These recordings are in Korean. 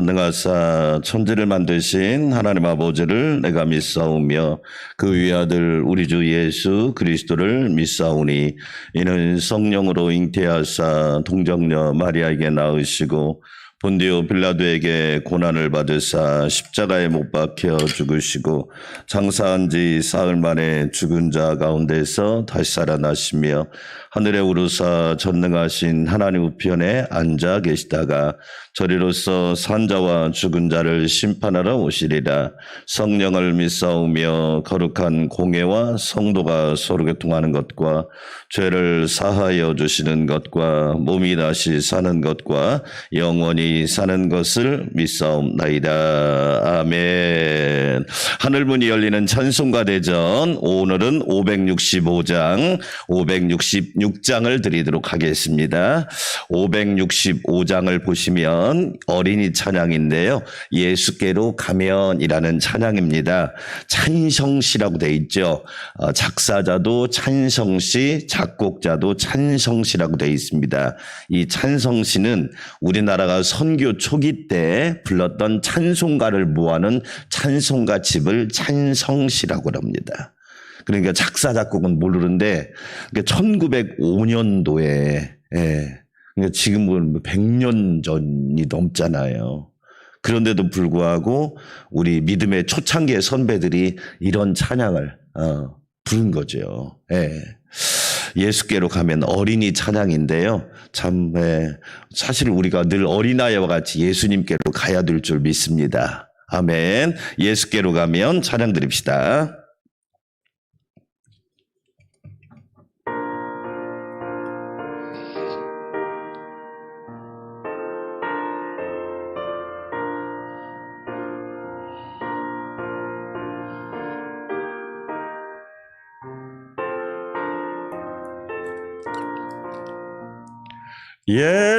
전능하사 천지를 만드신 하나님 아버지를 내가 믿사오며 그 위아들 우리 주 예수 그리스도를 믿사오니 이는 성령으로 잉태하사 동정녀 마리아에게 낳으시고 본디오 빌라도에게 고난을 받으사 십자가에 못 박혀 죽으시고 장사한 지 사흘 만에 죽은 자 가운데서 다시 살아나시며 하늘에 오르사 전능하신 하나님 우편에 앉아 계시다가 저리로서 산자와 죽은 자를 심판하러 오시리라. 성령을 믿사오며 거룩한 공회와 성도가 서로 교통하는 것과 죄를 사하여 주시는 것과 몸이 다시 사는 것과 영원히 사는 것을 믿사옵나이다. 아멘. 하늘문이 열리는 찬송가 대전, 오늘은 565장 566장을 드리도록 하겠습니다. 565장을 보시면 어린이 찬양인데요, 예수께로 가면이라는 찬양입니다. 찬성시라고 되어 있죠. 작사자도 찬성시, 작곡자도 찬성시라고 되어 있습니다. 이 찬성시는 우리나라가 선교 초기 때 불렀던 찬송가를 모아놓은 찬송가 집을 찬성시라고 합니다. 그러니까 작사 작곡은 모르는데 1905년도에 그러니까 지금은 100년 전이 넘잖아요. 그런데도 불구하고 우리 믿음의 초창기의 선배들이 이런 찬양을 부른 거죠. 예수께로 가면 어린이 찬양인데요. 참 사실 우리가 늘 어린아이와 같이 예수님께로 가야 될 줄 믿습니다. 아멘. 예수께로 가면 찬양 드립시다.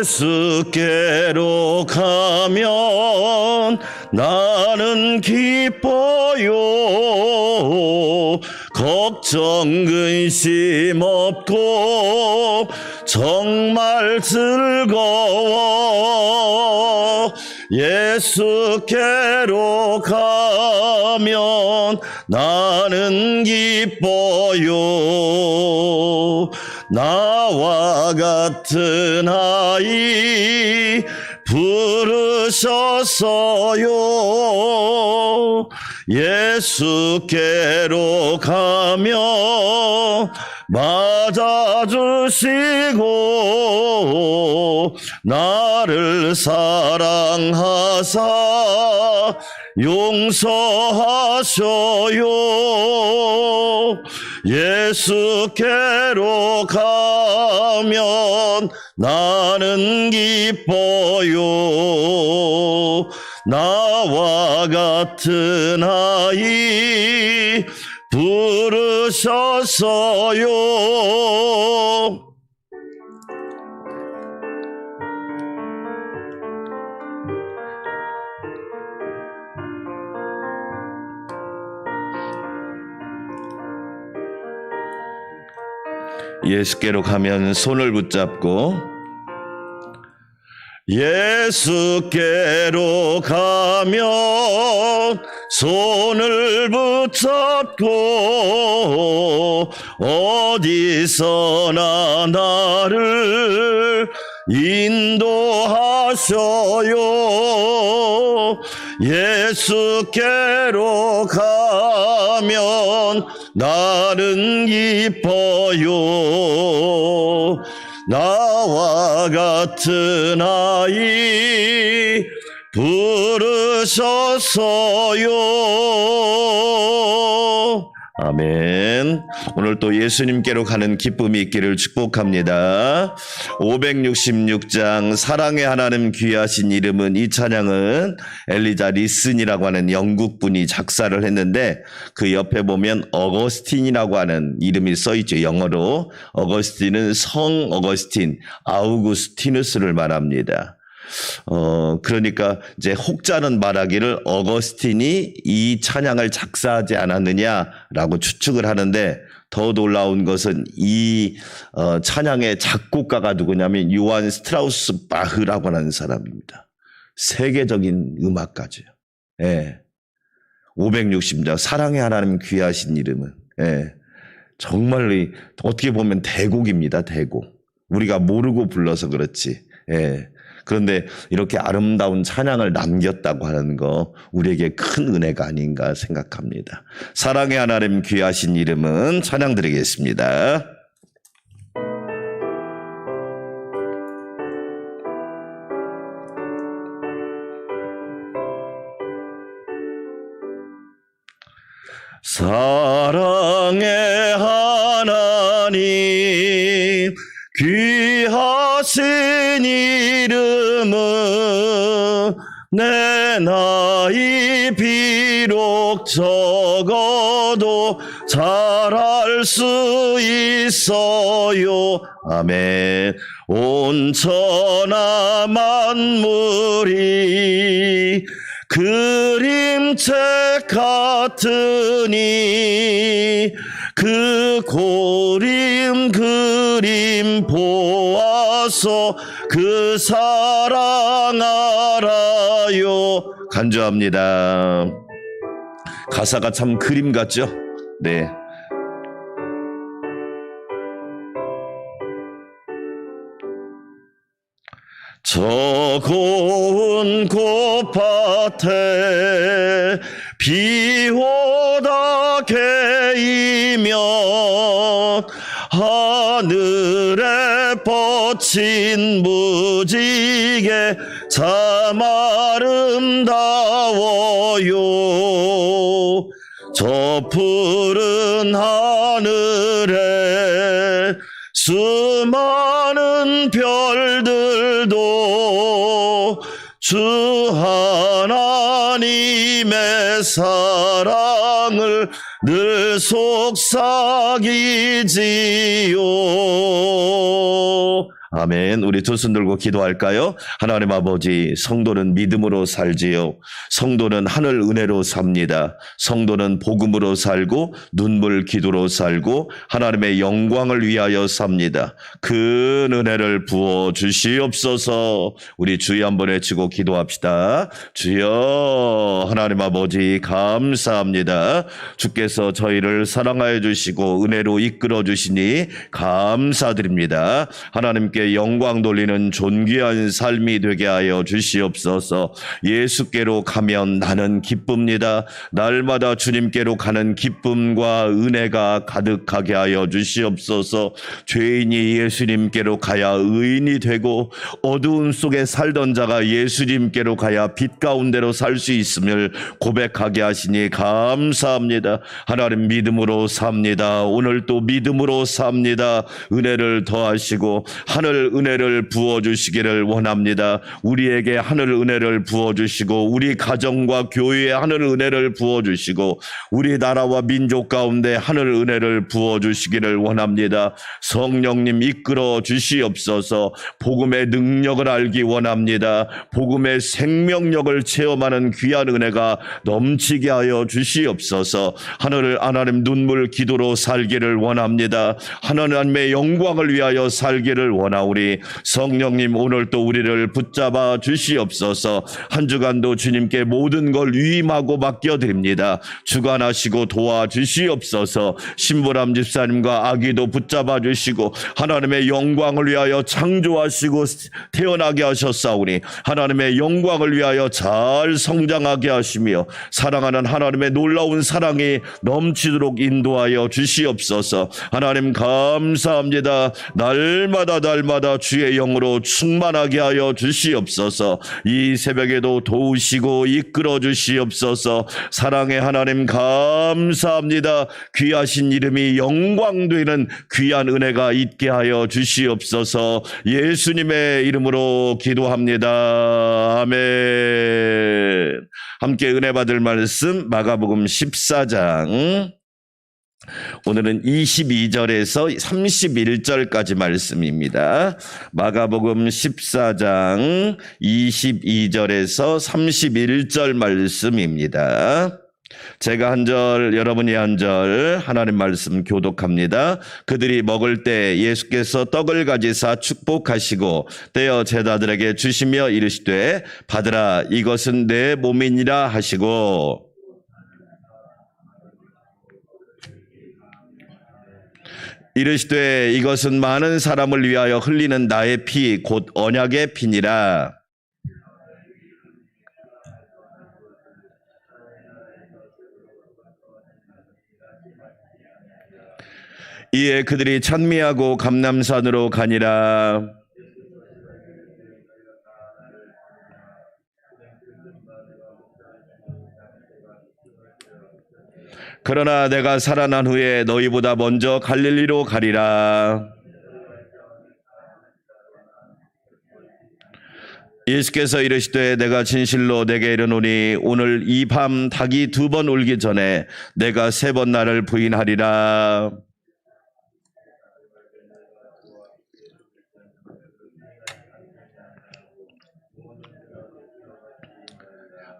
예수께로 가면 나는 기뻐요. 걱정 근심 없고 정말 즐거워. 예수께로 가면 나는 기뻐요. 나와 같은 아이 부르셨어요. 예수께로 가면 맞아주시고 나를 사랑하사 용서하셔요. 예수께로 가면 나는 기뻐요. 나와 같은 아이 부르셨어요. 예수께로 가면 손을 붙잡고, 예수께로 가면 손을 붙잡고 어디서나 나를 인도하셔요. 예수께로 가면 나는 기뻐요. 나와 같은 아이 부르셨어요. 아멘. 오늘 또 예수님께로 가는 기쁨이 있기를 축복합니다. 566장 사랑의 하나님 귀하신 이름은, 이 찬양은 엘리자 리슨이라고 하는 영국분이 작사를 했는데 그 옆에 보면 어거스틴이라고 하는 이름이 써있죠. 영어로. 어거스틴은 성 어거스틴, 아우구스티누스를 말합니다. 그러니까 이제 혹자는 말하기를 어거스틴이 이 찬양을 작사하지 않았느냐라고 추측을 하는데, 더 놀라운 것은 이 찬양의 작곡가가 누구냐면 요한 스트라우스 바흐라고 하는 사람입니다. 세계적인 음악가죠. 예. 560장 사랑의 하나님 귀하신 이름은 예. 정말 어떻게 보면 대곡입니다. 대곡. 우리가 모르고 불러서 그렇지. 예. 그런데 이렇게 아름다운 찬양을 남겼다고 하는 거 우리에게 큰 은혜가 아닌가 생각합니다. 사랑의 하나님 귀하신 이름은 찬양 드리겠습니다. 사랑의 하나님 귀하신 이름은 내 나이 비록 적어도 잘할 수 있어요. 아멘. 온 천하 만물이 그림책 같으니 그 그림 보아서 그 사랑 알아요. 간주합니다. 가사가 참 그림 같죠? 네. 저 고운 꽃밭에 비오다 개이면 하늘에 뻗친 무지개 참 아름다워요. 저 푸른 하늘에 수많은 별들도 주 하나님의 사랑을 늘 속삭이지요. 아멘. 우리 두 손 들고 기도할까요? 하나님 아버지, 성도는 믿음으로 살지요. 성도는 하늘 은혜로 삽니다. 성도는 복음으로 살고 눈물 기도로 살고 하나님의 영광을 위하여 삽니다. 그 은혜를 부어 주시옵소서. 우리 주여 한번 외치고 기도합시다. 주여, 하나님 아버지 감사합니다. 주께서 저희를 사랑하여 주시고 은혜로 이끌어 주시니 감사드립니다. 하나님께 영광 돌리는 존귀한 삶이 되게 하여 주시옵소서. 예수께로 가면 나는 기쁩니다. 날마다 주님께로 가는 기쁨과 은혜가 가득하게 하여 주시옵소서. 죄인이 예수님께로 가야 의인이 되고 어두운 속에 살던 자가 예수님께로 가야 빛 가운데로 살 수 있음을 고백하게 하시니 감사합니다. 하나님 믿음으로 삽니다. 오늘 또 믿음으로 삽니다. 은혜를 더하시고 하늘 은혜를 부어주시기를 원합니다. 우리에게 하늘 은혜를 부어주시고 우리 가정과 교회에 하늘 은혜를 부어주시고 우리나라와 민족 가운데 하늘 은혜를 부어주시기를 원합니다. 성령님 이끌어 주시옵소서. 복음의 능력을 알기 원합니다. 복음의 생명력을 체험하는 귀한 은혜가 넘치게 하여 주시옵소서. 하나님 눈물 기도로 살기를 원합니다. 하나님의 영광을 위하여 살기를 원합니다. 우리 성령님 오늘 또 우리를 붙잡아 주시옵소서. 한 주간도 주님께 모든 걸 위임하고 맡겨드립니다. 주관하시고 도와주시옵소서. 신보람 집사님과 아기도 붙잡아 주시고 하나님의 영광을 위하여 창조하시고 태어나게 하셨사오니 하나님의 영광을 위하여 잘 성장하게 하시며 사랑하는 하나님의 놀라운 사랑이 넘치도록 인도하여 주시옵소서. 하나님 감사합니다. 날마다 주의 영으로 충만하게 하여 주시옵소서. 이 새벽에도 도우시고 이끌어 주시옵소서. 사랑의 하나님 감사합니다. 귀하신 이름이 영광되는 귀한 은혜가 있게 하여 주시옵소서. 예수님의 이름으로 기도합니다. 아멘. 함께 은혜 받을 말씀 마가복음 14장 오늘은 22절에서 31절까지 말씀입니다. 마가복음 14장 22절에서 31절 말씀입니다. 제가 한 절, 여러분이 한 절, 하나님 말씀 교독합니다. 그들이 먹을 때 예수께서 떡을 가지사 축복하시고 떼어 제자들에게 주시며 이르시되 받으라, 이것은 내 몸이니라 하시고, 이르시되 이것은 많은 사람을 위하여 흘리는 나의 피 곧 언약의 피니라. 이에 그들이 찬미하고 감람산으로 가니라. 그러나 내가 살아난 후에 너희보다 먼저 갈릴리로 가리라. 예수께서 이르시되 내가 진실로 내게 이르노니 오늘 이 밤 닭이 2번 울기 전에 내가 3번 나를 부인하리라.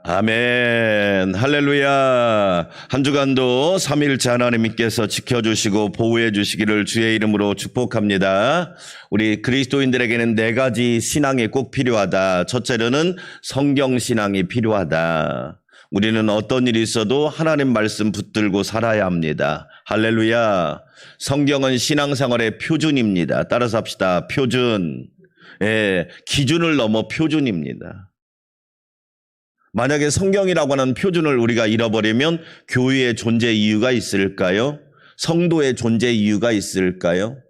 아멘. 할렐루야. 한 주간도 삼위일체 하나님께서 지켜주시고 보호해 주시기를 주의 이름으로 축복합니다. 우리 그리스도인들에게는 4가지 신앙이 꼭 필요하다. 첫째로는 성경신앙이 필요하다. 우리는 어떤 일이 있어도 하나님 말씀 붙들고 살아야 합니다. 할렐루야. 성경은 신앙생활의 표준입니다. 따라서 합시다. 표준. 예, 기준을 넘어 표준입니다. 만약에 성경이라고 하는 표준을 우리가 잃어버리면 교회의 존재 이유가 있을까요? 성도의 존재 이유가 있을까요?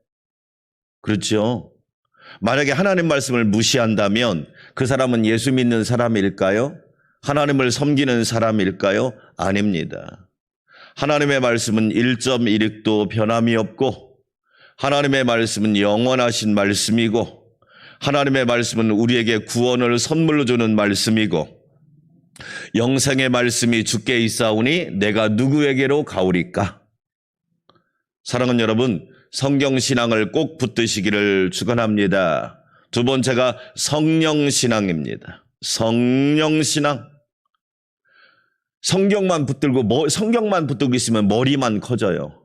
그렇죠. 만약에 하나님 말씀을 무시한다면 그 사람은 예수 믿는 사람일까요? 하나님을 섬기는 사람일까요? 아닙니다. 하나님의 말씀은 1.1획도 변함이 없고, 하나님의 말씀은 영원하신 말씀이고, 하나님의 말씀은 우리에게 구원을 선물로 주는 말씀이고, 영생의 말씀이 주께 있사오니 내가 누구에게로 가오리까? 사랑하는 여러분, 성경신앙을 꼭 붙드시기를 축원합니다. 두 번째가 성령신앙입니다. 성령신앙. 성경만 붙들고 있으면 머리만 커져요.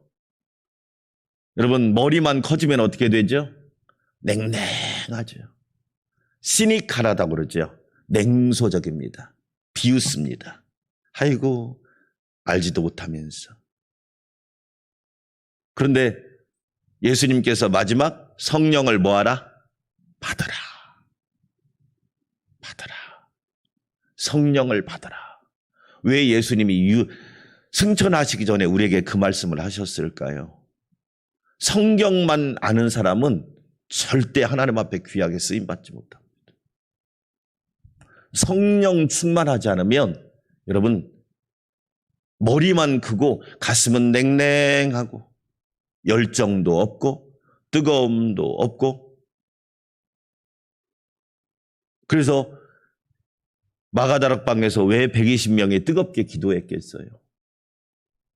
여러분, 머리만 커지면 어떻게 되죠? 냉랭하죠. 시니컬하다고 그러죠. 냉소적입니다. 비웃습니다. 아이고, 알지도 못하면서. 그런데 예수님께서 마지막 성령을 뭐하라? 받으라. 받으라. 성령을 받으라. 왜 예수님이 승천하시기 전에 우리에게 그 말씀을 하셨을까요? 성경만 아는 사람은 절대 하나님 앞에 귀하게 쓰임받지 못합니다. 성령 충만하지 않으면 여러분 머리만 크고 가슴은 냉랭하고 열정도 없고 뜨거움도 없고, 그래서 마가다락방에서 왜 120명이 뜨겁게 기도했겠어요?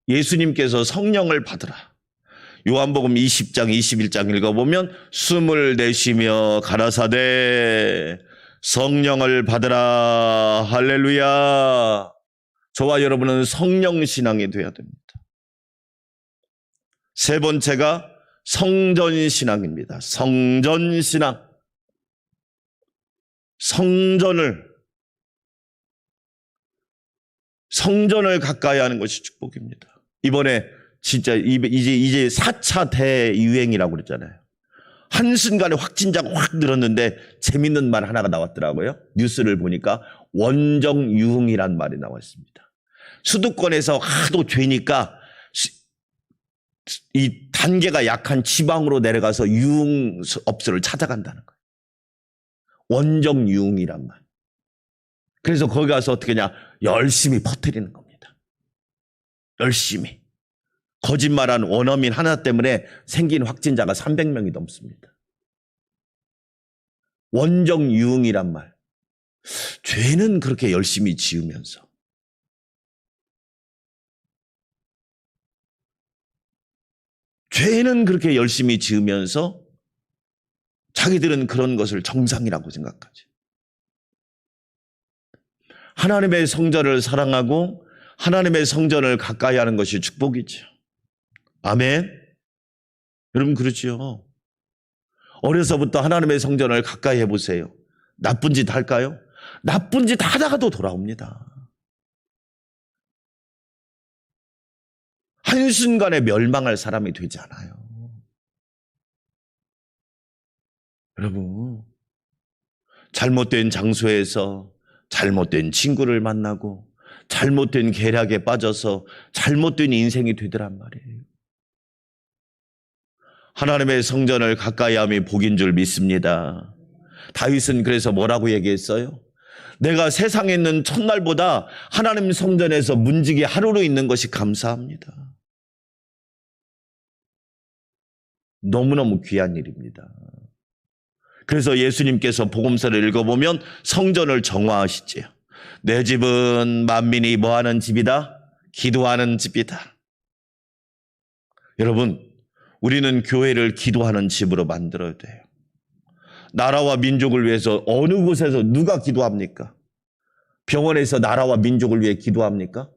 예수님께서 성령을 받으라. 요한복음 20장 21장 읽어보면 숨을 내쉬며 가라사대 성령을 받으라. 할렐루야. 저와 여러분은 성령신앙이 되어야 됩니다. 세 번째가 성전신앙입니다. 성전신앙. 성전을 가까이 하는 것이 축복입니다. 이번에 진짜 이제 4차 대유행이라고 그랬잖아요. 한순간에 확진자가 확 늘었는데 재밌는 말 하나가 나왔더라고요. 뉴스를 보니까 원정유흥이란 말이 나왔습니다. 수도권에서 하도 죄니까 이 단계가 약한 지방으로 내려가서 유흥업소를 찾아간다는 거예요. 원정유흥이란 말. 그래서 거기 가서 어떻게 하냐, 열심히 퍼뜨리는 겁니다. 열심히. 거짓말한 원어민 하나 때문에 생긴 확진자가 300명이 넘습니다. 원정유흥이란 말. 죄는 그렇게 열심히 지으면서, 죄는 그렇게 열심히 지으면서 자기들은 그런 것을 정상이라고 생각하지. 하나님의 성전을 사랑하고 하나님의 성전을 가까이 하는 것이 축복이죠. 아멘. 여러분 그렇죠. 어려서부터 하나님의 성전을 가까이 해보세요. 나쁜 짓 할까요? 나쁜 짓 하다가도 돌아옵니다. 한순간에 멸망할 사람이 되지 않아요. 여러분, 잘못된 장소에서 잘못된 친구를 만나고 잘못된 계략에 빠져서 잘못된 인생이 되더란 말이에요. 하나님의 성전을 가까이 함이 복인 줄 믿습니다. 다윗은 그래서 뭐라고 얘기했어요? 내가 세상에 있는 첫날보다 하나님 성전에서 문지기 하루로 있는 것이 감사합니다. 너무너무 귀한 일입니다. 그래서 예수님께서 복음서를 읽어보면 성전을 정화하시지요. 내 집은 만민이 뭐하는 집이다? 기도하는 집이다. 여러분, 우리는 교회를 기도하는 집으로 만들어야 돼요. 나라와 민족을 위해서 어느 곳에서 누가 기도합니까? 병원에서 나라와 민족을 위해 기도합니까?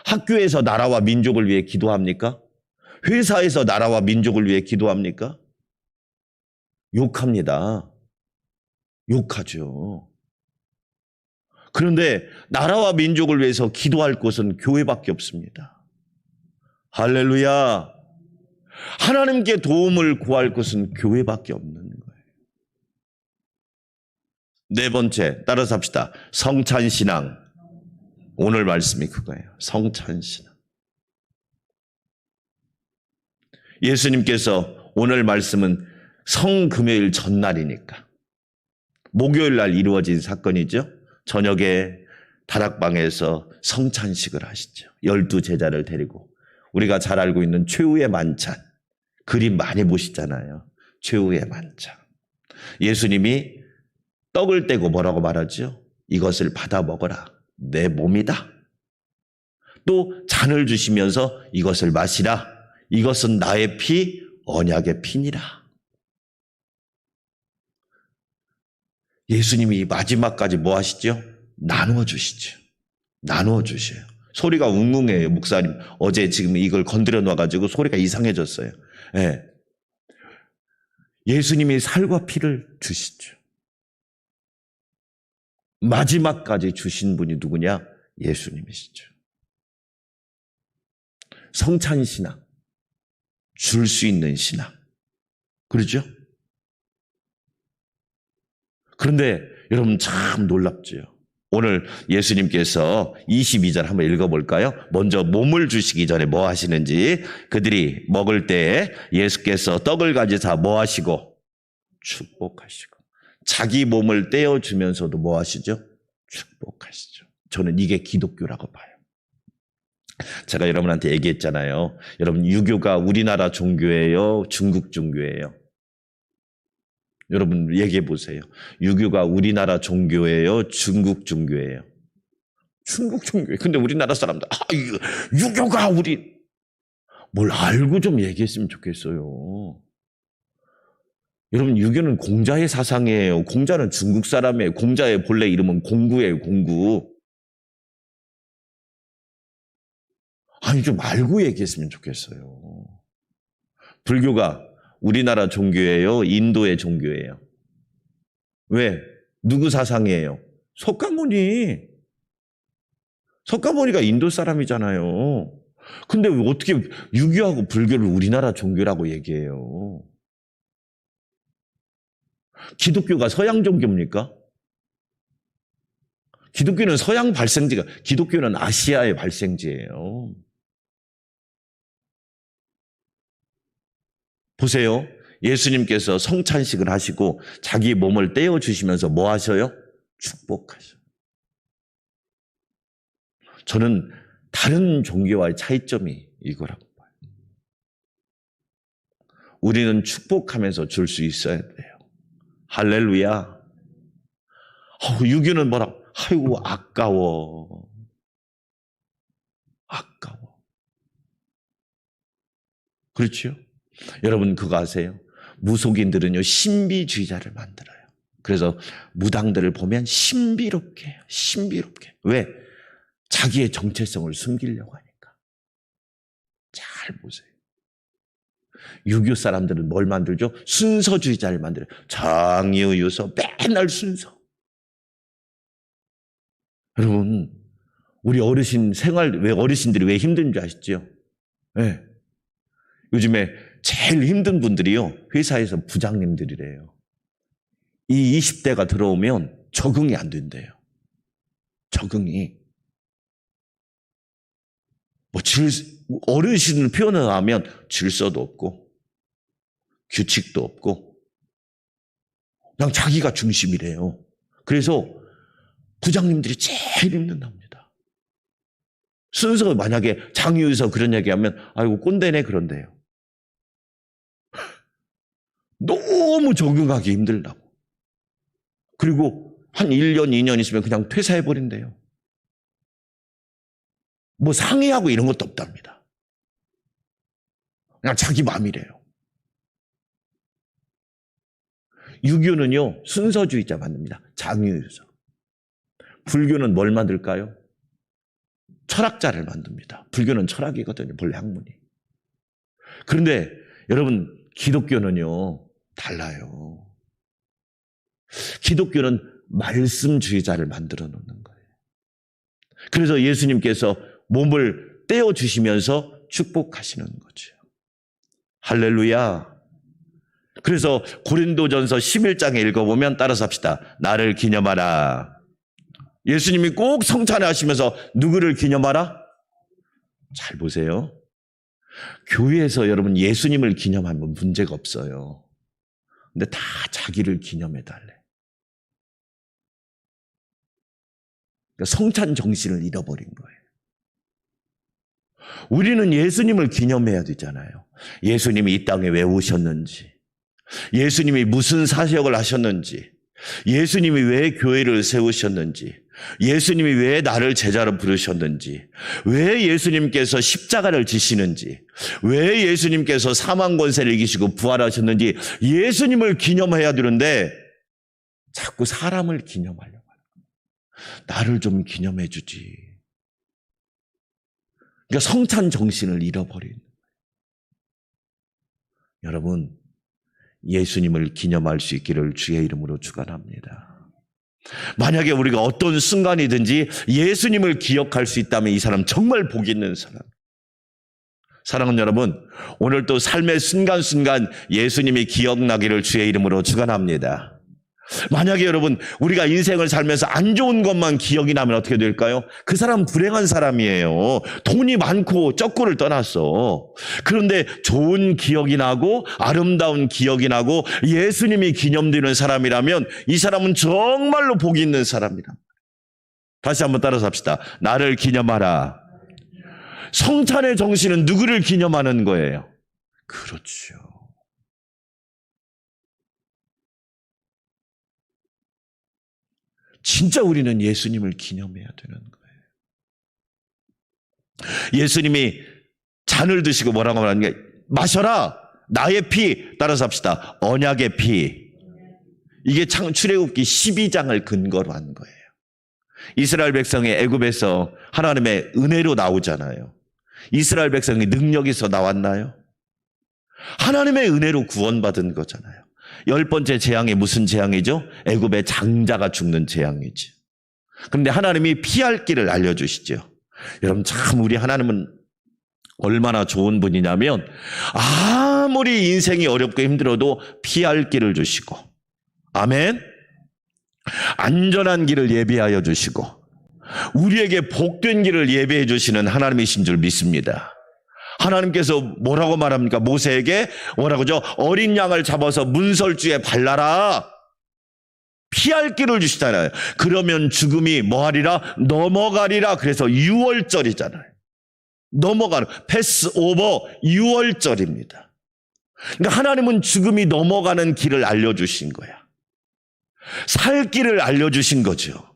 학교에서 나라와 민족을 위해 기도합니까? 회사에서 나라와 민족을 위해 기도합니까? 욕합니다. 욕하죠. 그런데 나라와 민족을 위해서 기도할 곳은 교회밖에 없습니다. 할렐루야. 하나님께 도움을 구할 곳은 교회밖에 없는 거예요. 네 번째, 따라서 합시다. 성찬신앙. 오늘 말씀이 그거예요. 성찬신앙. 예수님께서 오늘 말씀은 성금요일 전날이니까 목요일 날 이루어진 사건이죠. 저녁에 다락방에서 성찬식을 하시죠. 12제자를 데리고. 우리가 잘 알고 있는 최후의 만찬. 그림 많이 보시잖아요. 최후의 만찬. 예수님이 떡을 떼고 뭐라고 말하죠? 이것을 받아 먹어라. 내 몸이다. 또 잔을 주시면서 이것을 마시라. 이것은 나의 피, 언약의 피니라. 예수님이 마지막까지 뭐 하시죠? 나누어 주시죠. 나누어 주셔요. 소리가 웅웅해요. 목사님 어제 지금 이걸 건드려 놔가지고 소리가 이상해졌어요. 네. 예수님이 살과 피를 주시죠. 마지막까지 주신 분이 누구냐? 예수님이시죠. 성찬신앙. 줄 수 있는 신앙. 그렇죠? 그런데 여러분 참 놀랍죠. 오늘 예수님께서 22절 한번 읽어볼까요? 먼저 몸을 주시기 전에 뭐 하시는지. 그들이 먹을 때 예수께서 떡을 가지사 뭐 하시고? 축복하시고. 자기 몸을 떼어주면서도 뭐 하시죠? 축복하시죠. 저는 이게 기독교라고 봐요. 제가 여러분한테 얘기했잖아요. 여러분 유교가 우리나라 종교예요? 중국 종교예요? 여러분 얘기해 보세요. 유교가 우리나라 종교예요? 중국 종교예요? 중국 종교예요. 근데 우리나라 사람들 유교가 우리 뭘 알고 좀 얘기했으면 좋겠어요. 여러분 유교는 공자의 사상이에요. 공자는 중국 사람이에요. 공자의 본래 이름은 공구예요. 공구. 좀 알고 얘기했으면 좋겠어요. 불교가 우리나라 종교예요? 인도의 종교예요? 왜? 누구 사상이에요? 석가모니. 석가모니가 인도 사람이잖아요. 근데 왜 어떻게 유교하고 불교를 우리나라 종교라고 얘기해요? 기독교가 서양 종교입니까? 기독교는 서양 발생지가, 기독교는 아시아의 발생지예요. 보세요. 예수님께서 성찬식을 하시고 자기 몸을 떼어주시면서 뭐 하셔요? 축복하셔요. 저는 다른 종교와의 차이점이 이거라고 봐요. 우리는 축복하면서 줄 수 있어야 돼요. 할렐루야. 유교는 뭐라고? 아이고 아까워. 아까워. 그렇죠? 여러분 그거 아세요? 무속인들은요 신비주의자를 만들어요. 그래서 무당들을 보면 신비롭게 해요. 신비롭게. 왜? 자기의 정체성을 숨기려고 하니까. 잘 보세요. 유교 사람들은 뭘 만들죠? 순서주의자를 만들어요. 정유, 유서, 맨날 순서. 여러분, 우리 어르신 생활, 왜 어르신들이 왜 힘든 줄 아시죠? 네. 요즘에 제일 힘든 분들이요, 회사에서 부장님들이래요. 이 20대가 들어오면 적응이 안 된대요. 적응이. 어르신을 표현하면 질서도 없고, 규칙도 없고, 그냥 자기가 중심이래요. 그래서 부장님들이 제일 힘든답니다. 순서 만약에 장유에서 그런 얘기하면, 아이고, 꼰대네, 그런데요. 너무 적응하기 힘들다고. 그리고 한 1년, 2년 있으면 그냥 퇴사해버린대요. 뭐 상의하고 이런 것도 없답니다. 그냥 자기 마음이래요. 유교는요, 순서주의자 만듭니다. 장유유서. 불교는 뭘 만들까요? 철학자를 만듭니다. 불교는 철학이거든요, 본래 학문이. 그런데 여러분, 기독교는요, 달라요. 기독교는 말씀주의자를 만들어 놓는 거예요. 그래서 예수님께서 몸을 떼어주시면서 축복하시는 거죠. 할렐루야. 그래서 고린도전서 11장에 읽어보면 따라서 합시다. 나를 기념하라. 예수님이 꼭 성찬하시면서 누구를 기념하라? 잘 보세요. 교회에서 여러분 예수님을 기념하면 문제가 없어요. 근데 다 자기를 기념해달래. 그러니까 성찬 정신을 잃어버린 거예요. 우리는 예수님을 기념해야 되잖아요. 예수님이 이 땅에 왜 오셨는지, 예수님이 무슨 사역을 하셨는지, 예수님이 왜 교회를 세우셨는지, 예수님이 왜 나를 제자로 부르셨는지, 왜 예수님께서 십자가를 지시는지, 왜 예수님께서 사망 권세를 이기시고 부활하셨는지 예수님을 기념해야 되는데 자꾸 사람을 기념하려고 하는 거예요. 나를 좀 기념해 주지. 그러니까 성찬 정신을 잃어버린 거예요. 여러분, 예수님을 기념할 수 있기를 주의 이름으로 축원합니다. 만약에 우리가 어떤 순간이든지 예수님을 기억할 수 있다면 이 사람 정말 복 있는 사람. 사랑하는 여러분, 오늘 또 삶의 순간순간 예수님이 기억나기를 주의 이름으로 축원합니다. 만약에 여러분 우리가 인생을 살면서 안 좋은 것만 기억이 나면 어떻게 될까요? 그 사람 불행한 사람이에요. 돈이 많고 적고를 떠났어. 그런데 좋은 기억이 나고 아름다운 기억이 나고 예수님이 기념되는 사람이라면 이 사람은 정말로 복이 있는 사람이다. 다시 한번 따라서 합시다. 나를 기념하라. 성찬의 정신은 누구를 기념하는 거예요? 그렇죠. 진짜 우리는 예수님을 기념해야 되는 거예요. 예수님이 잔을 드시고 뭐라고 말하는 게 마셔라. 나의 피. 따라서 합시다. 언약의 피. 이게 출애굽기 12장을 근거로 한 거예요. 이스라엘 백성이 애굽에서 하나님의 은혜로 나오잖아요. 이스라엘 백성이 능력에서 나왔나요? 하나님의 은혜로 구원받은 거잖아요. 10번째 재앙이 무슨 재앙이죠? 애굽의 장자가 죽는 재앙이죠. 그런데 하나님이 피할 길을 알려주시죠. 여러분 참 우리 하나님은 얼마나 좋은 분이냐면 아무리 인생이 어렵고 힘들어도 피할 길을 주시고, 아멘, 안전한 길을 예비하여 주시고 우리에게 복된 길을 예비해 주시는 하나님이신 줄 믿습니다. 하나님께서 뭐라고 말합니까? 모세에게 뭐라고죠? 어린 양을 잡아서 문설주에 발라라. 피할 길을 주시잖아요. 그러면 죽음이 뭐하리라? 넘어가리라. 그래서 6월절이잖아요. 넘어가는 패스오버 6월절입니다. 그러니까 하나님은 죽음이 넘어가는 길을 알려주신 거야. 살 길을 알려주신 거죠.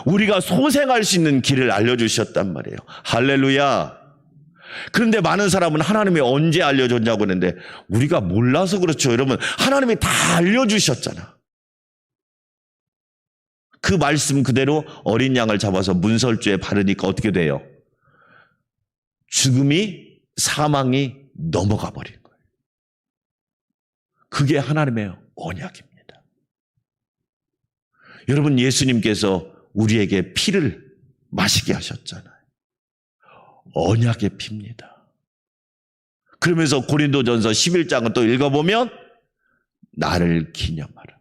우리가 소생할 수 있는 길을 알려주셨단 말이에요. 할렐루야. 그런데 많은 사람은 하나님이 언제 알려줬냐고 하는데 우리가 몰라서 그렇죠. 여러분 하나님이 다 알려주셨잖아. 그 말씀 그대로 어린 양을 잡아서 문설주에 바르니까 어떻게 돼요? 죽음이, 사망이 넘어가 버린 거예요. 그게 하나님의 언약입니다. 여러분, 예수님께서 우리에게 피를 마시게 하셨잖아요. 언약의 피입니다. 그러면서 고린도전서 11장을 또 읽어보면 나를 기념하라.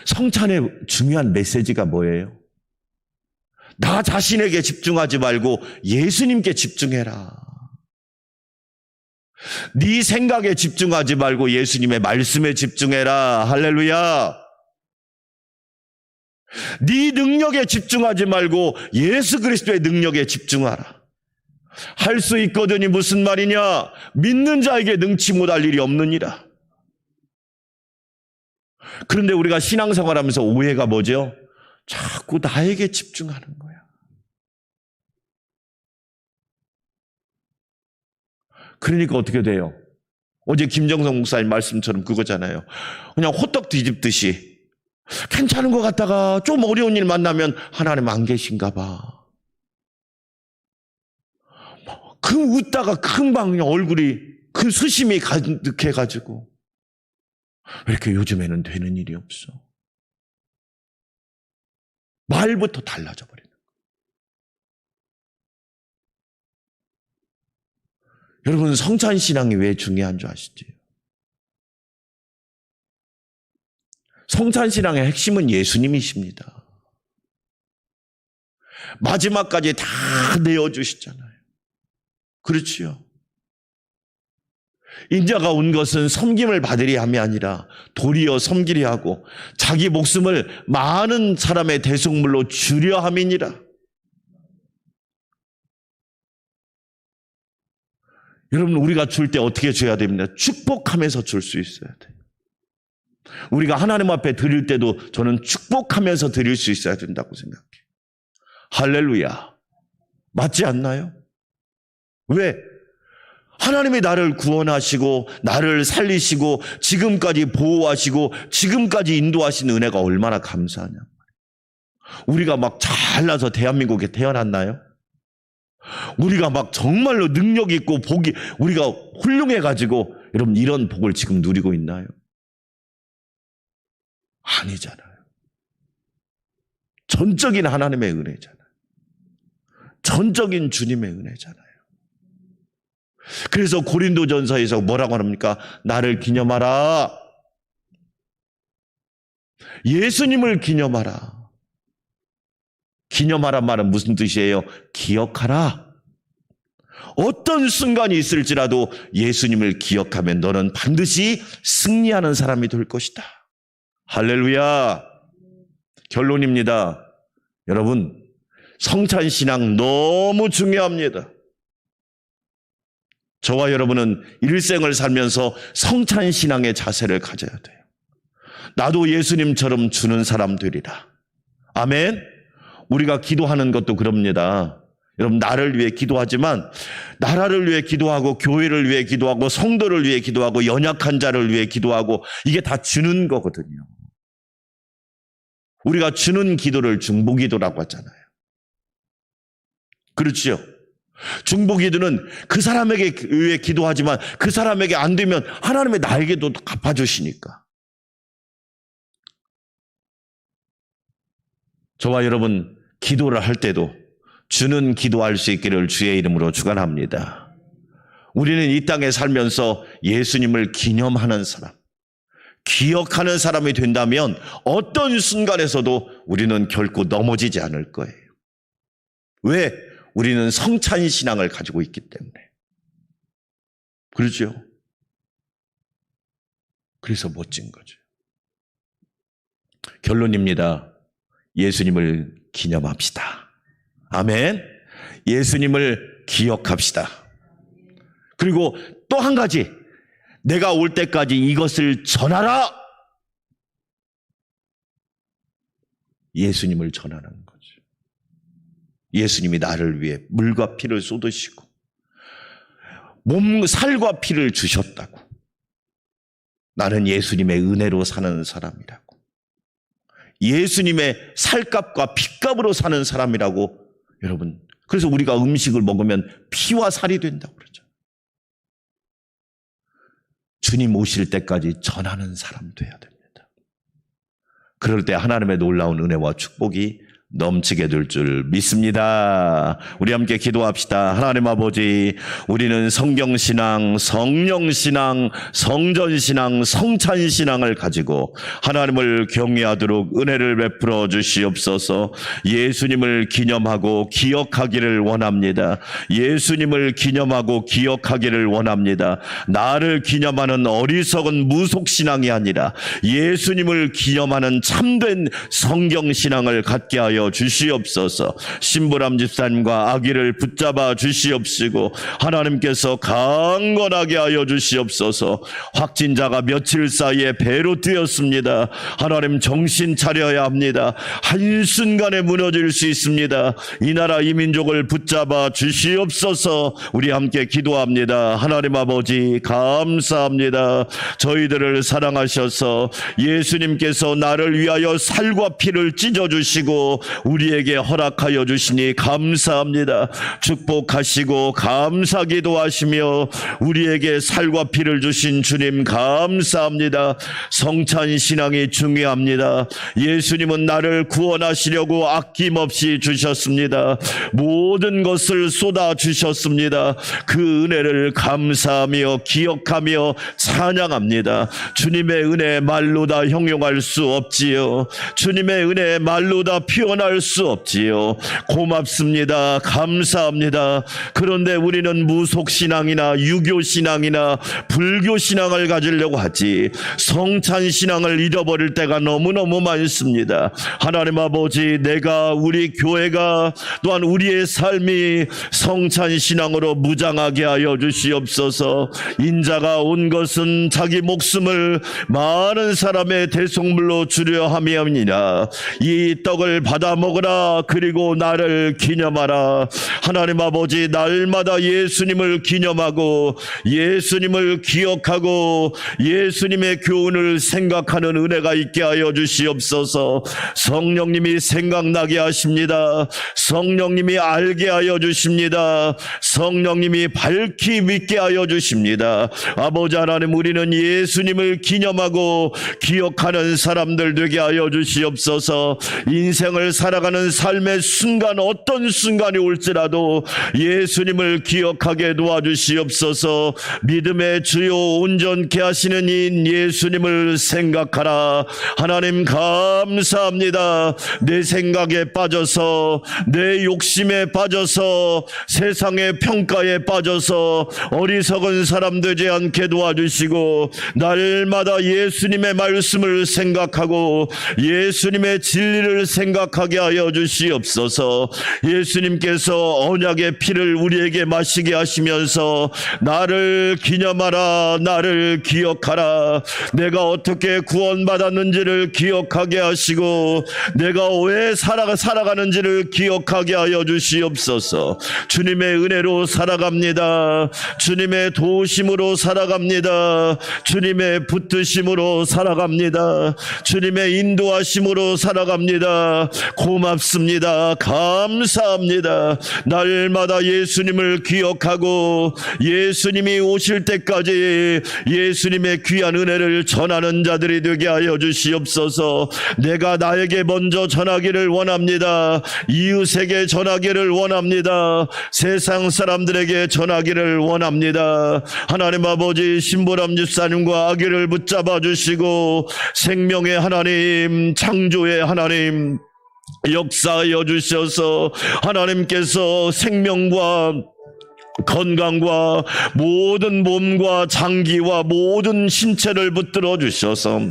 성찬의 중요한 메시지가 뭐예요? 나 자신에게 집중하지 말고 예수님께 집중해라. 네 생각에 집중하지 말고 예수님의 말씀에 집중해라. 할렐루야. 네 능력에 집중하지 말고 예수 그리스도의 능력에 집중하라. 할 수 있거든이 무슨 말이냐? 믿는 자에게 능치 못할 일이 없느니라. 그런데 우리가 신앙생활하면서 오해가 뭐죠? 자꾸 나에게 집중하는 거야. 그러니까 어떻게 돼요? 어제 김정성 목사님 말씀처럼 그거잖아요. 그냥 호떡 뒤집듯이 괜찮은 것 같다가 좀 어려운 일 만나면 하나님 안 계신가 봐. 그 웃다가 금방 얼굴이 그 수심이 가득해가지고 왜 이렇게 요즘에는 되는 일이 없어? 말부터 달라져 버리는 거예요. 여러분, 성찬신앙이 왜 중요한 줄 아시죠? 성찬신앙의 핵심은 예수님이십니다. 마지막까지 다 내어주시잖아요. 그렇지요. 인자가 온 것은 섬김을 받으려 함이 아니라 도리어 섬기려 하고 자기 목숨을 많은 사람의 대속물로 주려 함이니라. 여러분, 우리가 줄 때 어떻게 줘야 됩니까? 축복하면서 줄 수 있어야 돼요. 우리가 하나님 앞에 드릴 때도 저는 축복하면서 드릴 수 있어야 된다고 생각해요. 할렐루야. 맞지 않나요? 왜? 하나님이 나를 구원하시고 나를 살리시고 지금까지 보호하시고 지금까지 인도하신 은혜가 얼마나 감사하냐. 우리가 막 잘나서 대한민국에 태어났나요? 우리가 막 정말로 능력 있고 복이 우리가 훌륭해가지고 여러분 이런 복을 지금 누리고 있나요? 아니잖아요. 전적인 하나님의 은혜잖아요. 전적인 주님의 은혜잖아요. 그래서 고린도전서에서 뭐라고 합니까? 나를 기념하라. 예수님을 기념하라. 기념하란 말은 무슨 뜻이에요? 기억하라. 어떤 순간이 있을지라도 예수님을 기억하면 너는 반드시 승리하는 사람이 될 것이다. 할렐루야. 결론입니다. 여러분, 성찬신앙 너무 중요합니다. 저와 여러분은 일생을 살면서 성찬신앙의 자세를 가져야 돼요. 나도 예수님처럼 주는 사람 되리라. 아멘. 우리가 기도하는 것도 그럽니다. 여러분, 나를 위해 기도하지만 나라를 위해 기도하고 교회를 위해 기도하고 성도를 위해 기도하고 연약한 자를 위해 기도하고 이게 다 주는 거거든요. 우리가 주는 기도를 중보기도라고 하잖아요. 그렇죠? 중보기도는 그 사람에게 위해 기도하지만 그 사람에게 안 되면 하나님의 나에게도 갚아주시니까. 저와 여러분 기도를 할 때도 주는 기도할 수 있기를 주의 이름으로 축원합니다. 우리는 이 땅에 살면서 예수님을 기념하는 사람, 기억하는 사람이 된다면 어떤 순간에서도 우리는 결코 넘어지지 않을 거예요. 왜? 우리는 성찬신앙을 가지고 있기 때문에. 그렇죠? 그래서 멋진 거죠. 결론입니다. 예수님을 기념합시다. 아멘. 예수님을 기억합시다. 그리고 또 한 가지, 내가 올 때까지 이것을 전하라. 예수님을 전하는 거죠. 예수님이 나를 위해 물과 피를 쏟으시고 살과 피를 주셨다고. 나는 예수님의 은혜로 사는 사람이라고. 예수님의 살값과 핏값으로 사는 사람이라고. 여러분, 그래서 우리가 음식을 먹으면 피와 살이 된다고 그러죠. 주님 오실 때까지 전하는 사람 돼야 됩니다. 그럴 때 하나님의 놀라운 은혜와 축복이 넘치게 될 줄 믿습니다. 우리 함께 기도합시다. 하나님 아버지, 우리는 성경신앙, 성령신앙, 성전신앙, 성찬신앙을 가지고 하나님을 경외하도록 은혜를 베풀어 주시옵소서. 예수님을 기념하고 기억하기를 원합니다. 예수님을 기념하고 기억하기를 원합니다. 나를 기념하는 어리석은 무속신앙이 아니라 예수님을 기념하는 참된 성경신앙을 갖게 하여 주시옵소서. 신부람 집사님과 아기를 붙잡아 주시옵시고 하나님께서 강건하게 하여 주시옵소서. 확진자가 며칠 사이에 배로 뛰었습니다. 하나님 정신 차려야 합니다. 한순간에 무너질 수 있습니다. 이 나라 이 민족을 붙잡아 주시옵소서. 우리 함께 기도합니다. 하나님 아버지 감사합니다. 저희들을 사랑하셔서 예수님께서 나를 위하여 살과 피를 찢어주시고 우리에게 허락하여 주시니 감사합니다. 축복하시고 감사기도 하시며 우리에게 살과 피를 주신 주님 감사합니다. 성찬신앙이 중요합니다. 예수님은 나를 구원하시려고 아낌없이 주셨습니다. 모든 것을 쏟아 주셨습니다. 그 은혜를 감사하며 기억하며 찬양합니다. 주님의 은혜 말로 다 형용할 수 없지요. 주님의 은혜 말로 다 표현할 수 없지요. 고맙습니다. 감사합니다. 그런데 우리는 무속신앙이나 유교신앙이나 불교신앙을 가지려고 하지 성찬신앙을 잃어버릴 때가 너무너무 많습니다. 하나님 아버지, 내가, 우리 교회가, 또한 우리의 삶이 성찬신앙으로 무장하게 하여 주시옵소서. 인자가 온 것은 자기 목숨을 많은 사람의 대속물로 주려 함이옵니라. 이 떡을 받아 먹으라. 그리고 나를 기념하라. 하나님 아버지, 날마다 예수님을 기념하고 예수님을 기억하고 예수님의 교훈을 생각하는 은혜가 있게 하여 주시옵소서. 성령님이 생각나게 하십니다. 성령님이 알게 하여 주십니다. 성령님이 밝히 믿게 하여 주십니다. 아버지 하나님, 우리는 예수님을 기념하고 기억하는 사람들 되게 하여 주시옵소서. 인생을 살아가는 삶의 순간, 어떤 순간이 올지라도 예수님을 기억하게 도와주시옵소서. 믿음의 주요 온전케 하시는 인 예수님을 생각하라. 하나님 감사합니다. 내 생각에 빠져서, 내 욕심에 빠져서, 세상의 평가에 빠져서 어리석은 사람 되지 않게 도와주시고 날마다 예수님의 말씀을 생각하고 예수님의 진리를 생각하게 하여 주시옵소서. 예수님께서 언약의 피를 우리에게 마시게 하시면서 나를 기념하라, 나를 기억하라, 내가 어떻게 구원받았는지를 기억하게 하시고 내가 왜 살아가는지를 기억하게 하여 주시옵소서. 주님의 은혜로 살아갑니다. 주님의 도우심으로 살아갑니다. 주님의 붙드심으로 살아갑니다. 주님의 인도하심으로 살아갑니다. 고맙습니다. 감사합니다. 날마다 예수님을 기억하고 예수님이 오실 때까지 예수님의 귀한 은혜를 전하는 자들이 되게 하여 주시옵소서. 내가 나에게 먼저 전하기를 원합니다. 이웃에게 전하기를 원합니다. 세상 사람들에게 전하기를 원합니다. 하나님 아버지, 신보람 집사님과 아기를 붙잡아 주시고 생명의 하나님, 창조의 하나님 역사하여 주셔서 하나님께서 생명과 건강과 모든 몸과 장기와 모든 신체를 붙들어 주셔서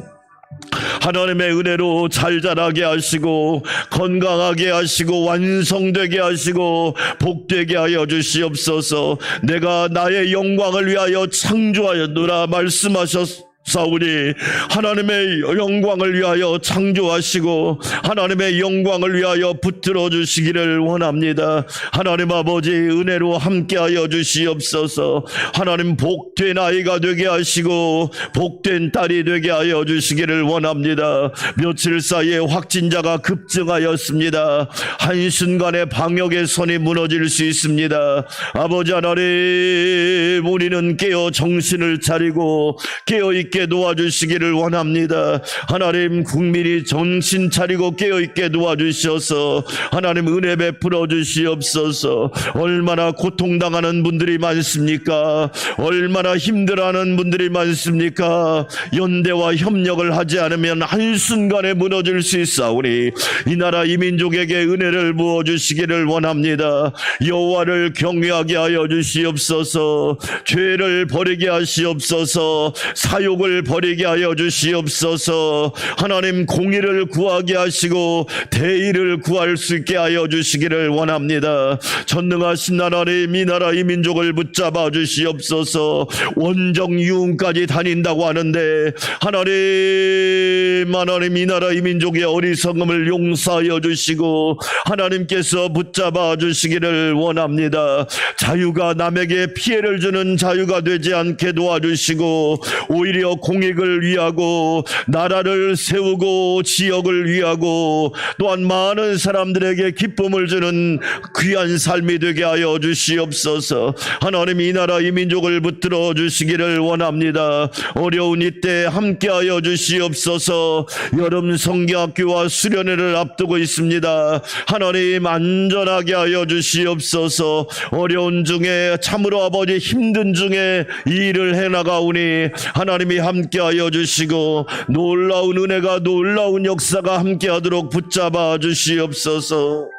하나님의 은혜로 잘 자라게 하시고 건강하게 하시고 완성되게 하시고 복되게 하여 주시옵소서. 내가 나의 영광을 위하여 창조하였노라 말씀하셨 싸우니 하나님의 영광을 위하여 창조하시고 하나님의 영광을 위하여 붙들어 주시기를 원합니다. 하나님 아버지 은혜로 함께하여 주시옵소서. 하나님 복된 아이가 되게 하시고 복된 딸이 되게 하여 주시기를 원합니다. 며칠 사이에 확진자가 급증하였습니다. 한순간에 방역의 선이 무너질 수 있습니다. 아버지 하나님, 우리는 깨어 정신을 차리고 깨어있게 도와주시기를 원합니다. 하나님, 국민이 정신 차리고 깨어있게 도와주셔서 하나님 은혜 베풀어 주시옵소서. 얼마나 고통당하는 분들이 많습니까? 얼마나 힘들어하는 분들이 많습니까? 연대와 협력을 하지 않으면 한순간에 무너질 수 있사오니 이 나라 이 민족에게 은혜를 부어주시기를 원합니다. 여호와를 경외하게 하여 주시옵소서. 죄를 버리게 하시옵소서. 사욕을 버리게 하여 주시옵소서. 하나님, 공의를 구하게 하시고 대의를 구할 수 있게 하여 주시기를 원합니다. 전능하신 하나님, 이 나라 이 민족을 붙잡아 주시옵소서. 원정 유흥까지 다닌다고 하는데 하나님, 이 나라 이 민족의 어리석음을 용서하여 주시고 하나님께서 붙잡아 주시기를 원합니다. 자유가 남에게 피해를 주는 자유가 되지 않게 도와주시고 오히려 공익을 위하고 나라를 세우고 지역을 위하고 또한 많은 사람들에게 기쁨을 주는 귀한 삶이 되게 하여 주시옵소서. 하나님, 이 나라 이 민족을 붙들어 주시기를 원합니다. 어려운 이때 함께하여 주시옵소서. 여름 성경학교와 수련회를 앞두고 있습니다. 하나님, 안전하게 하여 주시옵소서. 어려운 중에 참으로 아버지 힘든 중에 이 일을 해나가오니 하나님이 함께하여 주시고 놀라운 은혜가 놀라운 역사가 함께하도록 붙잡아 주시옵소서.